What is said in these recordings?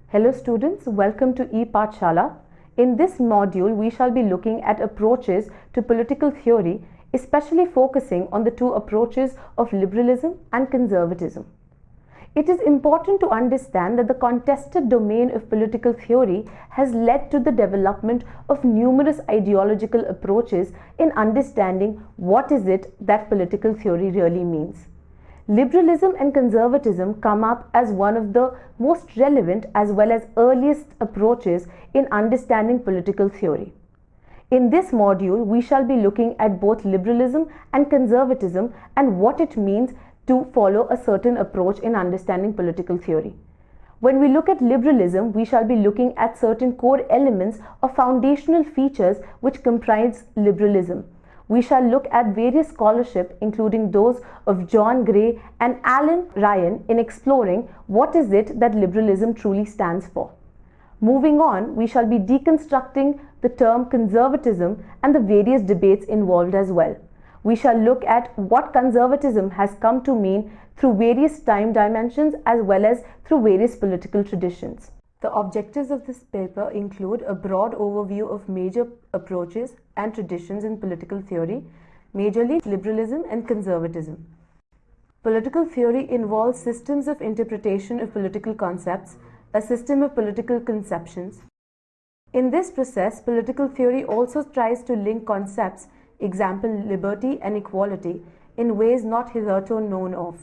Hello students, welcome to ePathshala. In this module, we shall be looking at approaches to political theory, especially focusing on the two approaches of liberalism and conservatism. It is important to understand that the contested domain of political theory has led to the development of numerous ideological approaches in understanding what is it that political theory really means. Liberalism and conservatism come up as one of the most relevant as well as earliest approaches in understanding political theory. In this module, we shall be looking at both liberalism and conservatism and what it means to follow a certain approach in understanding political theory. When we look at liberalism, we shall be looking at certain core elements or foundational features which comprise liberalism. We shall look at various scholarship, including those of John Gray and Alan Ryan, in exploring what is it that liberalism truly stands for. Moving on, we shall be deconstructing the term conservatism and the various debates involved as well. We shall look at what conservatism has come to mean through various time dimensions as well as through various political traditions. The objectives of this paper include a broad overview of major approaches and traditions in political theory, majorly liberalism and conservatism. Political theory involves systems of interpretation of political concepts, a system of political conceptions. In this process, political theory also tries to link concepts, example liberty and equality, in ways not hitherto known of.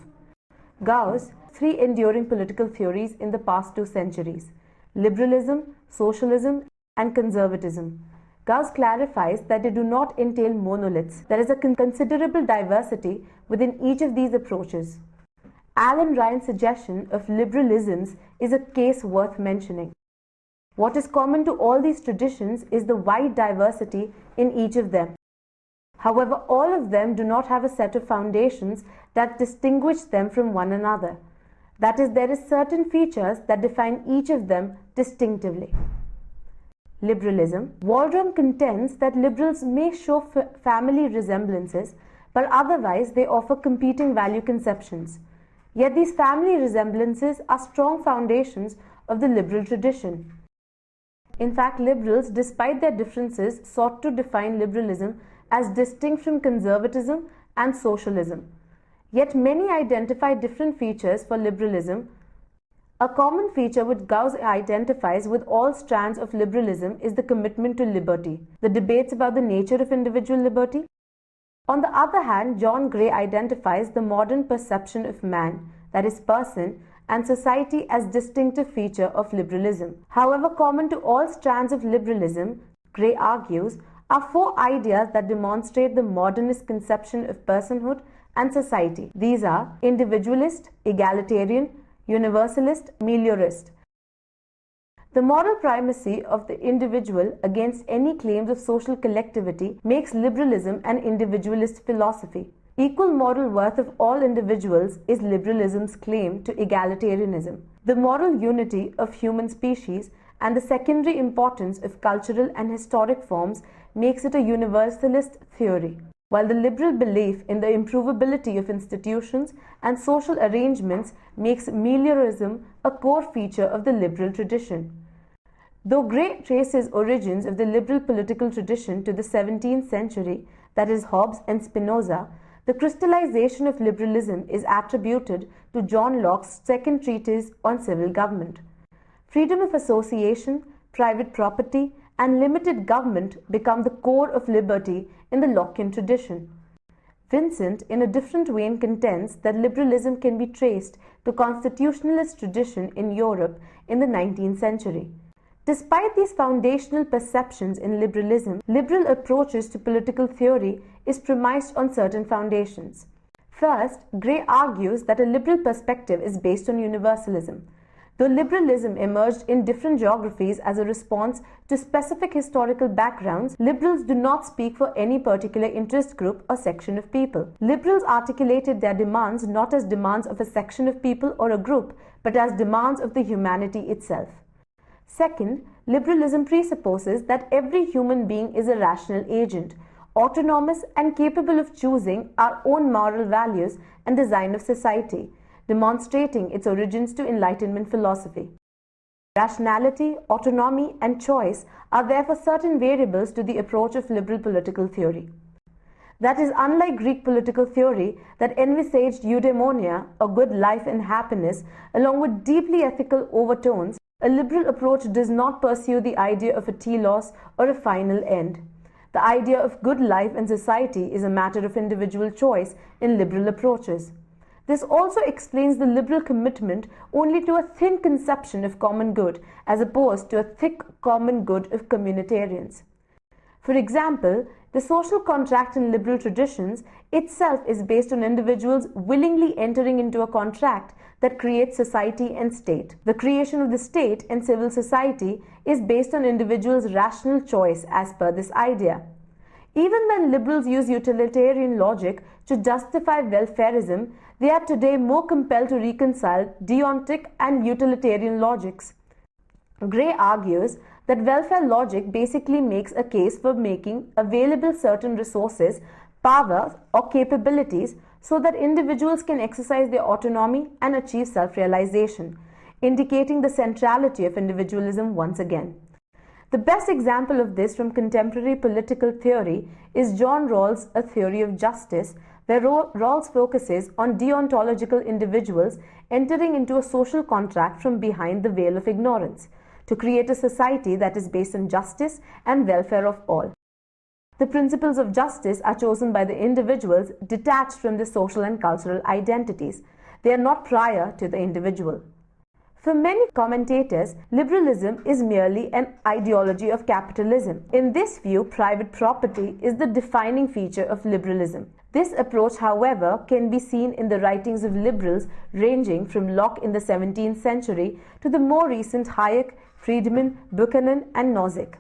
Gauss three enduring political theories in the past 2 centuries: liberalism, socialism, and conservatism. Gauss clarifies that they do not entail monoliths. There is a considerable diversity within each of these approaches. Alan Ryan's suggestion of liberalisms is a case worth mentioning. What is common to all these traditions is the wide diversity in each of them. However, all of them do not have a set of foundations that distinguish them from one another. That is, there is certain features that define each of them distinctively. Liberalism. Waldron contends that liberals may show family resemblances, but otherwise they offer competing value conceptions. Yet these family resemblances are strong foundations of the liberal tradition. In fact, liberals, despite their differences, sought to define liberalism as distinct from conservatism and socialism. Yet many identify different features for liberalism. A common feature which Gauss identifies with all strands of liberalism is the commitment to liberty, the debates about the nature of individual liberty. On the other hand, John Gray identifies the modern perception of man, that is person, and society as distinctive feature of liberalism. However, common to all strands of liberalism, Gray argues, are 4 ideas that demonstrate the modernist conception of personhood and society. These are individualist, egalitarian, universalist, meliorist. The moral primacy of the individual against any claims of social collectivity makes liberalism an individualist philosophy. Equal moral worth of all individuals is liberalism's claim to egalitarianism. The moral unity of human species and the secondary importance of cultural and historic forms makes it a universalist theory, while the liberal belief in the improvability of institutions and social arrangements makes meliorism a core feature of the liberal tradition. Though Gray traces origins of the liberal political tradition to the 17th century, that is Hobbes and Spinoza, the crystallization of liberalism is attributed to John Locke's second treatise on civil government. Freedom of association, private property, and limited government become the core of liberty in the Lockean tradition. Vincent, in a different vein, contends that liberalism can be traced to constitutionalist tradition in Europe in the 19th century. Despite these foundational perceptions in liberalism, liberal approaches to political theory is premised on certain foundations. First, Gray argues that a liberal perspective is based on universalism. Though liberalism emerged in different geographies as a response to specific historical backgrounds, liberals do not speak for any particular interest group or section of people. Liberals articulated their demands not as demands of a section of people or a group, but as demands of the humanity itself. Second, liberalism presupposes that every human being is a rational agent, autonomous and capable of choosing our own moral values and design of society, demonstrating its origins to Enlightenment philosophy. Rationality, autonomy, and choice are therefore certain variables to the approach of liberal political theory. That is, unlike Greek political theory that envisaged eudaimonia, or good life and happiness, along with deeply ethical overtones, a liberal approach does not pursue the idea of a telos or a final end. The idea of good life and society is a matter of individual choice in liberal approaches. This also explains the liberal commitment only to a thin conception of common good as opposed to a thick common good of communitarians. For example, the social contract in liberal traditions itself is based on individuals willingly entering into a contract that creates society and state. The creation of the state and civil society is based on individuals' rational choice as per this idea. Even when liberals use utilitarian logic to justify welfarism, they are today more compelled to reconcile deontic and utilitarian logics. Gray argues that welfare logic basically makes a case for making available certain resources, power, or capabilities so that individuals can exercise their autonomy and achieve self-realization, indicating the centrality of individualism once again. The best example of this from contemporary political theory is John Rawls' A Theory of Justice, where Rawls focuses on deontological individuals entering into a social contract from behind the veil of ignorance to create a society that is based on justice and welfare of all. The principles of justice are chosen by the individuals detached from their social and cultural identities. They are not prior to the individual. For many commentators, liberalism is merely an ideology of capitalism. In this view, private property is the defining feature of liberalism. This approach, however, can be seen in the writings of liberals ranging from Locke in the 17th century to the more recent Hayek, Friedman, Buchanan, and Nozick.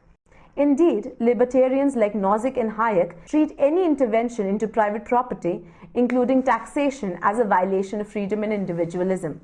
Indeed, libertarians like Nozick and Hayek treat any intervention into private property, including taxation, as a violation of freedom and individualism.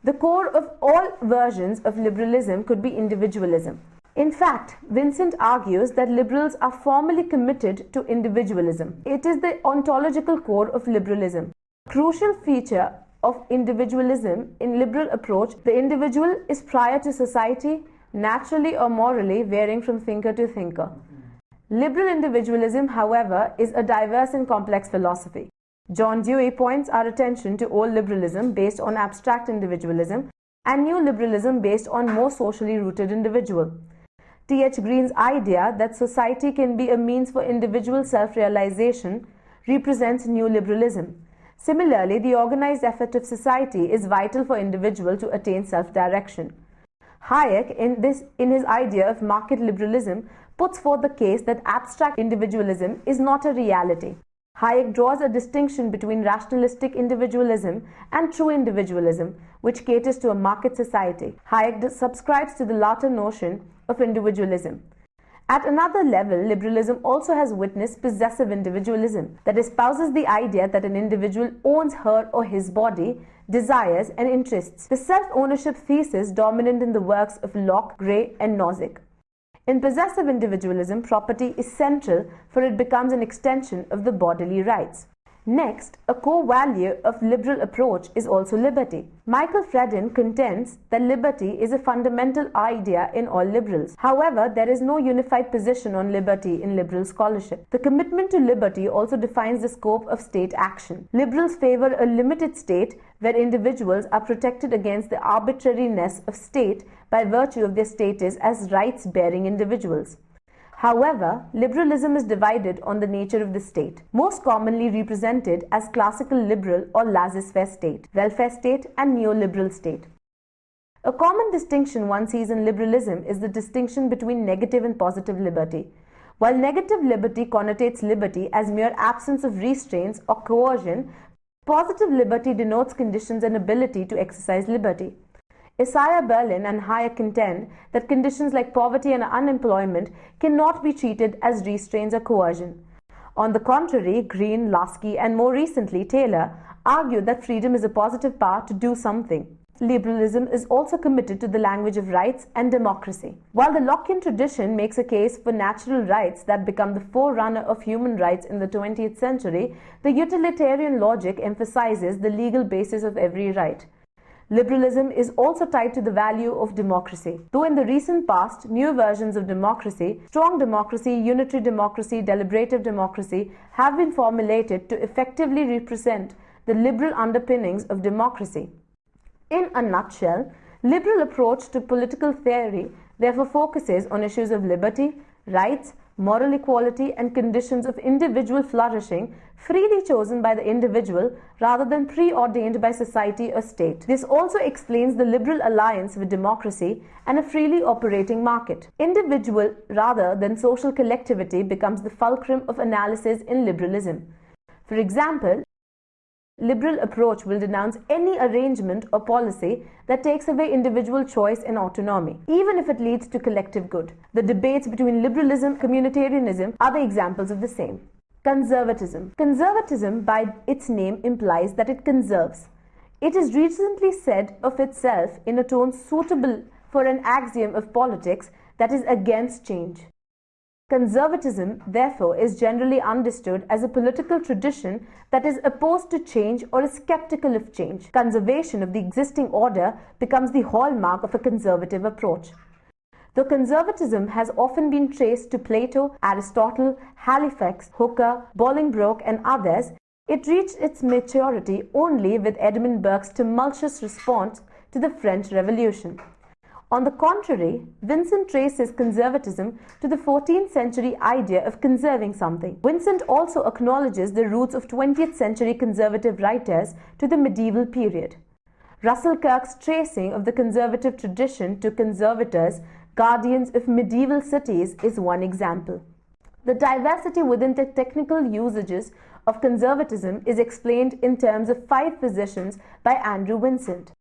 The core of all versions of liberalism could be individualism. In fact, Vincent argues that liberals are formally committed to individualism. It is the ontological core of liberalism. A crucial feature of individualism in liberal approach, the individual is prior to society, naturally or morally varying from thinker to thinker. Liberal individualism, however, is a diverse and complex philosophy. John Dewey points our attention to old liberalism based on abstract individualism and new liberalism based on more socially rooted individual. T.H. Green's idea that society can be a means for individual self-realization represents new liberalism. Similarly, the organized effort of society is vital for individual to attain self-direction. Hayek, in his idea of market liberalism, puts forth the case that abstract individualism is not a reality. Hayek draws a distinction between rationalistic individualism and true individualism, which caters to a market society. Hayek subscribes to the latter notion of individualism. At another level, liberalism also has witnessed possessive individualism that espouses the idea that an individual owns her or his body, desires, and interests. The self-ownership thesis dominant in the works of Locke, Gray, and Nozick. In possessive individualism, property is central, for it becomes an extension of the bodily rights. Next, a core value of liberal approach is also liberty. Michael Fredin contends that liberty is a fundamental idea in all liberals. However, there is no unified position on liberty in liberal scholarship. The commitment to liberty also defines the scope of state action. Liberals favor a limited state where individuals are protected against the arbitrariness of state by virtue of their status as rights-bearing individuals. However, liberalism is divided on the nature of the state, most commonly represented as classical liberal or laissez-faire state, welfare state, and neoliberal state. A common distinction one sees in liberalism is the distinction between negative and positive liberty. While negative liberty connotates liberty as mere absence of restraints or coercion, positive liberty denotes conditions and ability to exercise liberty. Isaiah Berlin and Hayek contend that conditions like poverty and unemployment cannot be treated as restraints or coercion. On the contrary, Green, Lasky, and more recently Taylor argue that freedom is a positive power to do something. Liberalism is also committed to the language of rights and democracy. While the Lockean tradition makes a case for natural rights that become the forerunner of human rights in the 20th century, the utilitarian logic emphasizes the legal basis of every right. Liberalism is also tied to the value of democracy. Though in the recent past, new versions of democracy, strong democracy, unitary democracy, deliberative democracy, have been formulated to effectively represent the liberal underpinnings of democracy. In a nutshell, liberal approach to political theory therefore focuses on issues of liberty, rights, moral equality and conditions of individual flourishing freely chosen by the individual rather than preordained by society or state. This also explains the liberal alliance with democracy and a freely operating market. Individual rather than social collectivity becomes the fulcrum of analysis in liberalism. For example, liberal approach will denounce any arrangement or policy that takes away individual choice and autonomy, even if it leads to collective good. The debates between liberalism and communitarianism are the examples of the same. Conservatism. Conservatism, by its name, implies that it conserves. It is recently said of itself in a tone suitable for an axiom of politics that is against change. Conservatism, therefore, is generally understood as a political tradition that is opposed to change or is skeptical of change. Conservation of the existing order becomes the hallmark of a conservative approach. Though conservatism has often been traced to Plato, Aristotle, Halifax, Hooker, Bolingbroke, and others, it reached its maturity only with Edmund Burke's tumultuous response to the French Revolution. On the contrary, Vincent traces conservatism to the 14th century idea of conserving something. Vincent also acknowledges the roots of 20th century conservative writers to the medieval period. Russell Kirk's tracing of the conservative tradition to conservators, guardians of medieval cities, is one example. The diversity within the technical usages of conservatism is explained in terms of 5 positions by Andrew Vincent.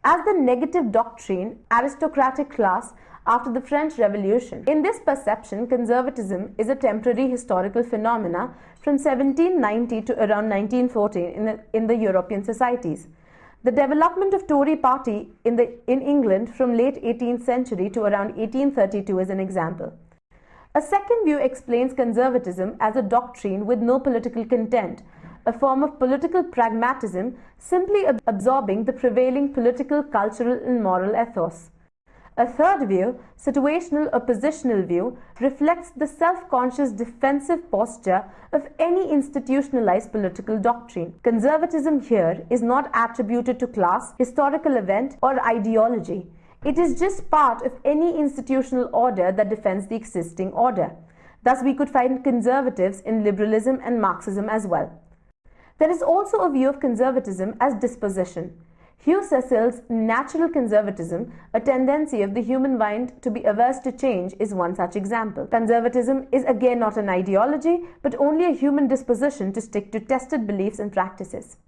As the negative doctrine, aristocratic class after the French Revolution. In this perception, conservatism is a temporary historical phenomena from 1790 to around 1914 in the European societies. The development of Tory party in England from late 18th century to around 1832 is an example. A second view explains conservatism as a doctrine with no political content, a form of political pragmatism simply absorbing the prevailing political, cultural and moral ethos. A third view, situational or positional view, reflects the self-conscious defensive posture of any institutionalized political doctrine. Conservatism here is not attributed to class, historical event or ideology. It is just part of any institutional order that defends the existing order. Thus, we could find conservatives in liberalism and Marxism as well. There is also a view of conservatism as disposition. Hugh Cecil's natural conservatism, a tendency of the human mind to be averse to change, is one such example. Conservatism is again not an ideology, but only a human disposition to stick to tested beliefs and practices.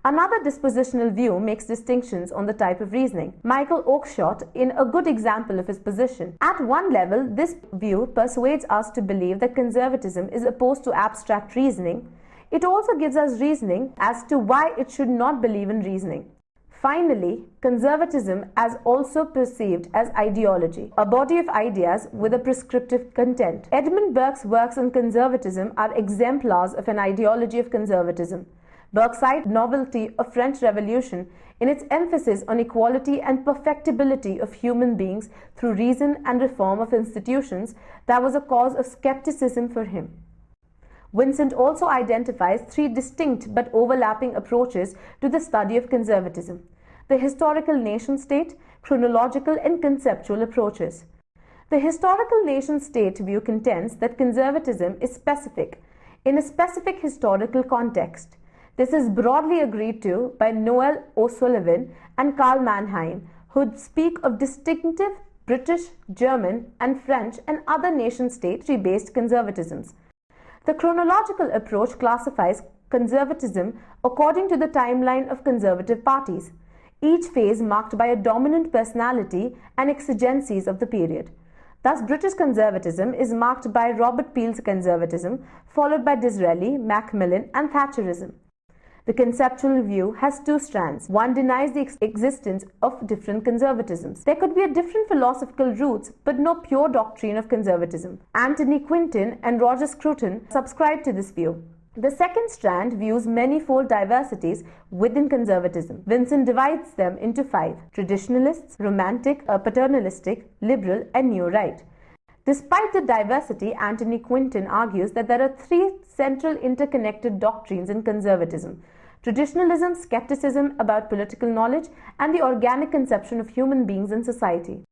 Another dispositional view makes distinctions on the type of reasoning. Michael Oakeshott, in a good example of his position. At one level, this view persuades us to believe that conservatism is opposed to abstract reasoning. It also gives us reasoning as to why it should not believe in reasoning. Finally, conservatism is also perceived as ideology, a body of ideas with a prescriptive content. Edmund Burke's works on conservatism are exemplars of an ideology of conservatism. Burke cited novelty of French Revolution in its emphasis on equality and perfectibility of human beings through reason and reform of institutions that was a cause of skepticism for him. Vincent also identifies 3 distinct but overlapping approaches to the study of conservatism: the historical nation-state, chronological and conceptual approaches. The historical nation-state view contends that conservatism is specific in a specific historical context. This is broadly agreed to by Noel O'Sullivan and Karl Mannheim, who speak of distinctive British, German and French and other nation-state-based conservatisms. The chronological approach classifies conservatism according to the timeline of conservative parties, each phase marked by a dominant personality and exigencies of the period. Thus, British conservatism is marked by Robert Peel's conservatism, followed by Disraeli, Macmillan and Thatcherism. The conceptual view has 2 strands. One denies the existence of different conservatisms. There could be a different philosophical roots, but no pure doctrine of conservatism. Anthony Quinton and Roger Scruton subscribe to this view. The second strand views manifold diversities within conservatism. Vincent divides them into 5: traditionalists, romantic, paternalistic, liberal, and new right. Despite the diversity, Anthony Quinton argues that there are 3 central interconnected doctrines in conservatism: traditionalism, skepticism about political knowledge, and the organic conception of human beings in society.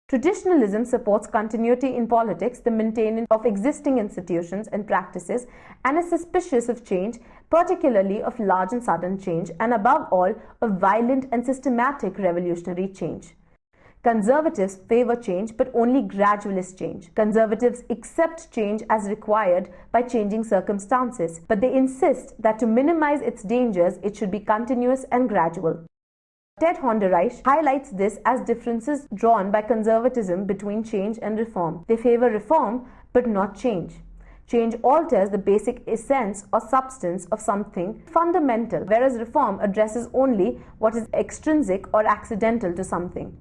Traditionalism supports continuity in politics, the maintenance of existing institutions and practices, and is suspicious of change, particularly of large and sudden change, and above all, of violent and systematic revolutionary change. Conservatives favor change, but only gradualist change. Conservatives accept change as required by changing circumstances, but they insist that to minimize its dangers, it should be continuous and gradual. Ted Honderreich highlights this as differences drawn by conservatism between change and reform. They favor reform, but not change. Change alters the basic essence or substance of something fundamental, whereas reform addresses only what is extrinsic or accidental to something.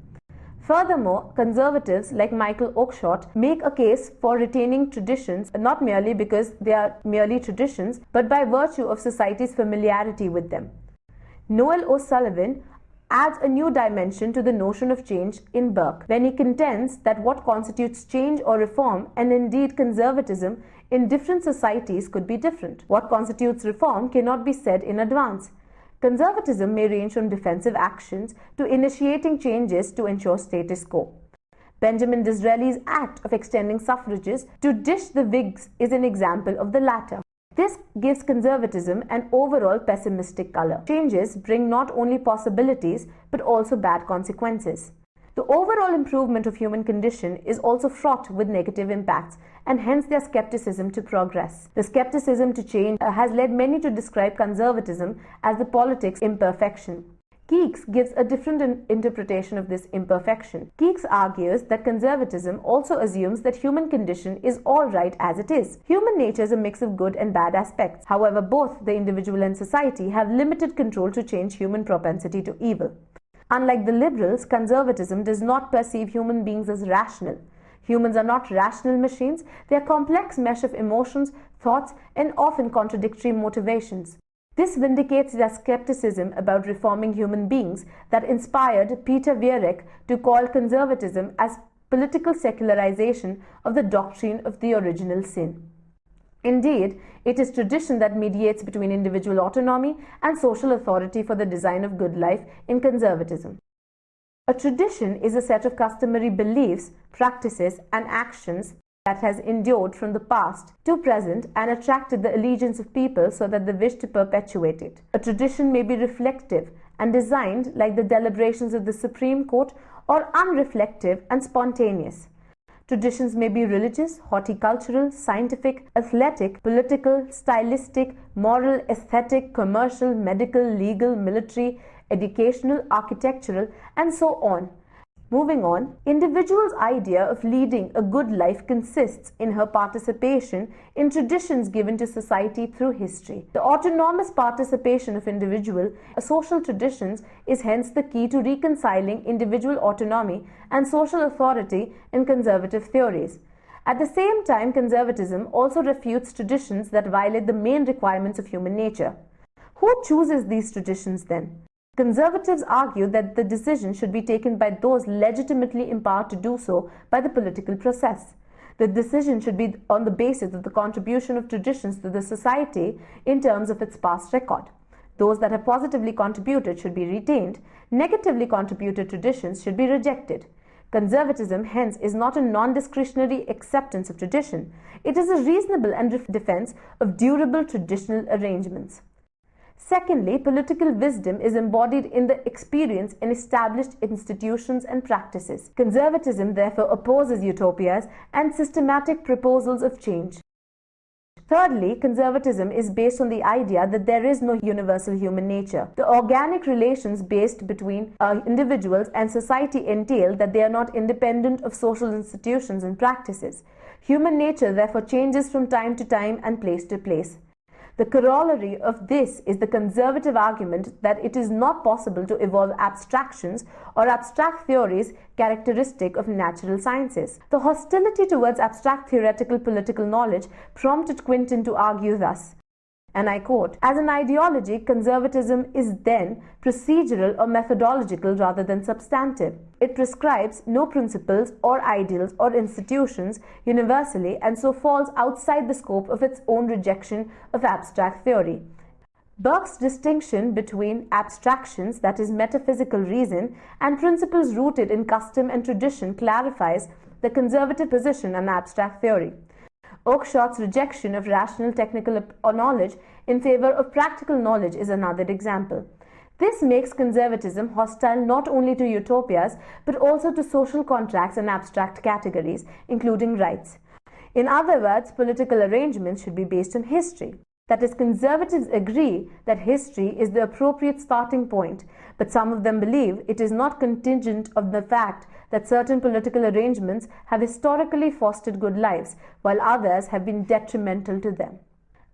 Furthermore, conservatives like Michael Oakeshott make a case for retaining traditions not merely because they are merely traditions, but by virtue of society's familiarity with them. Noel O'Sullivan adds a new dimension to the notion of change in Burke, when he contends that what constitutes change or reform, and indeed conservatism, in different societies could be different. What constitutes reform cannot be said in advance. Conservatism may range from defensive actions to initiating changes to ensure status quo. Benjamin Disraeli's act of extending suffrages to dish the Whigs is an example of the latter. This gives conservatism an overall pessimistic color. Changes bring not only possibilities but also bad consequences. The overall improvement of human condition is also fraught with negative impacts, and hence their skepticism to progress. The skepticism to change has led many to describe conservatism as the politics imperfection. Keeks gives a different interpretation of this imperfection. Keeks argues that conservatism also assumes that human condition is all right as it is. Human nature is a mix of good and bad aspects. However, both the individual and society have limited control to change human propensity to evil. Unlike the liberals, conservatism does not perceive human beings as rational. Humans are not rational machines. They are a complex mesh of emotions, thoughts, and often contradictory motivations. This vindicates their skepticism about reforming human beings that inspired Peter Viereck to call conservatism as political secularization of the doctrine of the original sin. Indeed, it is tradition that mediates between individual autonomy and social authority for the design of good life in conservatism. A tradition is a set of customary beliefs, practices, and actions that has endured from the past to present and attracted the allegiance of people so that they wish to perpetuate it. A tradition may be reflective and designed like the deliberations of the Supreme Court, or unreflective and spontaneous. Traditions may be religious, horticultural, scientific, athletic, political, stylistic, moral, aesthetic, commercial, medical, legal, military, educational, architectural, and so on. Moving on, individual's idea of leading a good life consists in her participation in traditions given to society through history. The autonomous participation of individual social traditions is hence the key to reconciling individual autonomy and social authority in conservative theories. At the same time, conservatism also refutes traditions that violate the main requirements of human nature. Who chooses these traditions then? Conservatives argue that the decision should be taken by those legitimately empowered to do so by the political process. The decision should be on the basis of the contribution of traditions to the society in terms of its past record. Those that have positively contributed should be retained. Negatively contributed traditions should be rejected. Conservatism, hence, is not a non-discretionary acceptance of tradition. It is a reasonable and defense of durable traditional arrangements. Secondly, political wisdom is embodied in the experience in established institutions and practices. Conservatism therefore opposes utopias and systematic proposals of change. Thirdly, conservatism is based on the idea that there is no universal human nature. The organic relations based between individuals and society entail that they are not independent of social institutions and practices. Human nature therefore changes from time to time and place to place. The corollary of this is the conservative argument that it is not possible to evolve abstractions or abstract theories characteristic of natural sciences. The hostility towards abstract theoretical political knowledge prompted Quinton to argue thus: And I quote, "As an ideology, conservatism is then procedural or methodological rather than substantive. It prescribes no principles or ideals or institutions universally and so falls outside the scope of its own rejection of abstract theory." Burke's distinction between abstractions, that is, metaphysical reason, and principles rooted in custom and tradition clarifies the conservative position on abstract theory. Oakeshott's rejection of rational technical knowledge in favor of practical knowledge is another example. This makes conservatism hostile not only to utopias but also to social contracts and abstract categories, including rights. In other words, political arrangements should be based on history. That is, conservatives agree that history is the appropriate starting point, but some of them believe it is not contingent on the fact that certain political arrangements have historically fostered good lives, while others have been detrimental to them.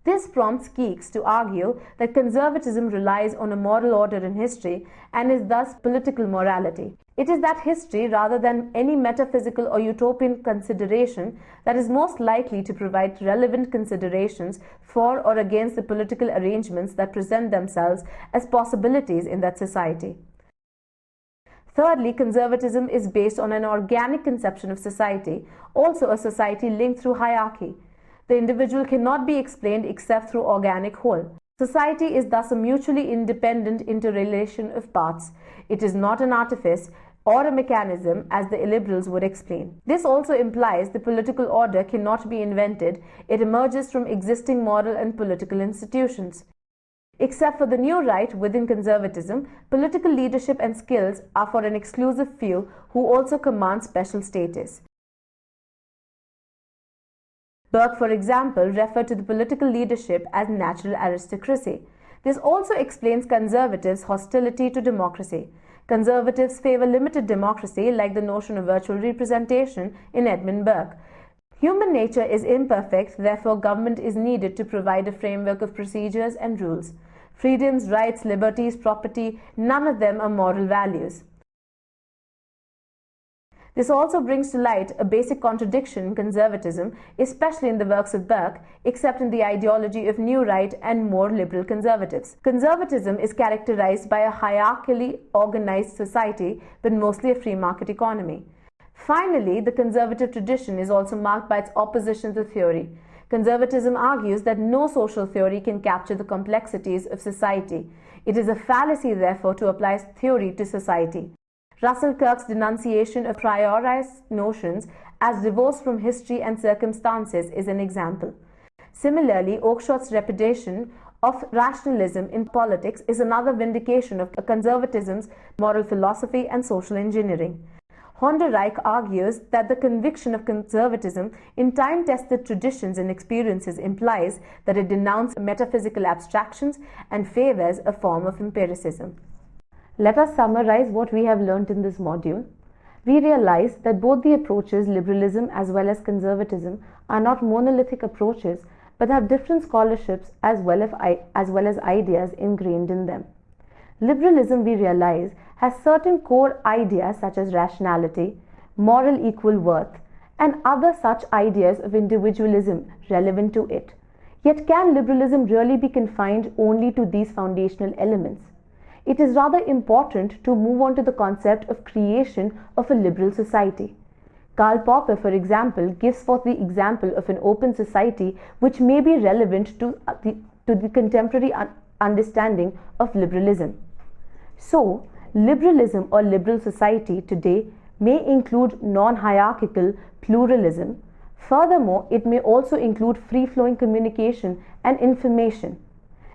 This prompts geeks to argue that conservatism relies on a moral order in history and is thus political morality. It is that history, rather than any metaphysical or utopian consideration, that is most likely to provide relevant considerations for or against the political arrangements that present themselves as possibilities in that society. Thirdly, conservatism is based on an organic conception of society, also a society linked through hierarchy. The individual cannot be explained except through organic whole. Society is thus a mutually independent interrelation of parts. It is not an artifice or a mechanism, as the illiberals would explain. This also implies the political order cannot be invented. It emerges from existing moral and political institutions. Except for the new right within conservatism, political leadership and skills are for an exclusive few who also command special status. Burke, for example, referred to the political leadership as natural aristocracy. This also explains conservatives' hostility to democracy. Conservatives favor limited democracy, like the notion of virtual representation in Edmund Burke. Human nature is imperfect, therefore government is needed to provide a framework of procedures and rules. Freedoms, rights, liberties, property, none of them are moral values. This also brings to light a basic contradiction in conservatism, especially in the works of Burke, except in the ideology of new right and more liberal conservatives. Conservatism is characterized by a hierarchically organized society, but mostly a free market economy. Finally, the conservative tradition is also marked by its opposition to theory. Conservatism argues that no social theory can capture the complexities of society. It is a fallacy, therefore, to apply theory to society. Russell Kirk's denunciation of prioritized notions as divorced from history and circumstances is an example. Similarly, Oakeshott's repudiation of rationalism in politics is another vindication of conservatism's moral philosophy and social engineering. Honderich argues that the conviction of conservatism in time-tested traditions and experiences implies that it denounces metaphysical abstractions and favors a form of empiricism. Let us summarize what we have learnt in this module. We realize that both the approaches, liberalism as well as conservatism, are not monolithic approaches but have different scholarships as well as ideas ingrained in them. Liberalism, we realize, has certain core ideas such as rationality, moral equal worth, and other such ideas of individualism relevant to it. Yet can liberalism really be confined only to these foundational elements? It is rather important to move on to the concept of creation of a liberal society. Karl Popper, for example, gives forth the example of an open society which may be relevant to the contemporary understanding of liberalism. So, liberalism or liberal society today may include non-hierarchical pluralism. Furthermore, it may also include free-flowing communication and information.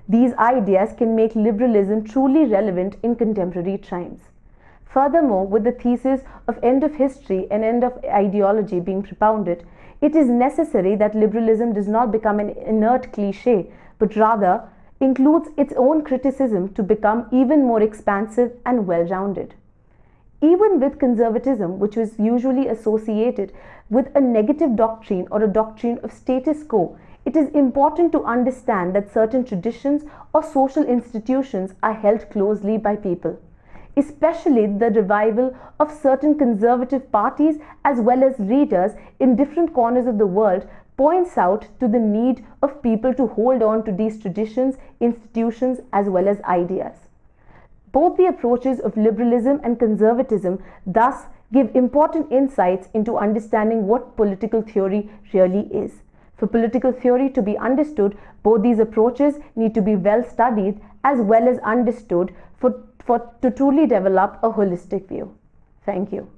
These ideas can make liberalism truly relevant in contemporary times. Furthermore, with the thesis of end of history and end of ideology being propounded, it is necessary that liberalism does not become an inert cliché, but rather includes its own criticism to become even more expansive and well-rounded. Even with conservatism, which was usually associated with a negative doctrine or a doctrine of status quo, it is important to understand that certain traditions or social institutions are held closely by people. Especially the revival of certain conservative parties as well as leaders in different corners of the world points out to the need of people to hold on to these traditions, institutions, as well as ideas. Both the approaches of liberalism and conservatism thus give important insights into understanding what political theory really is. For political theory to be understood, both these approaches need to be well studied as well as understood to truly develop a holistic view. Thank you.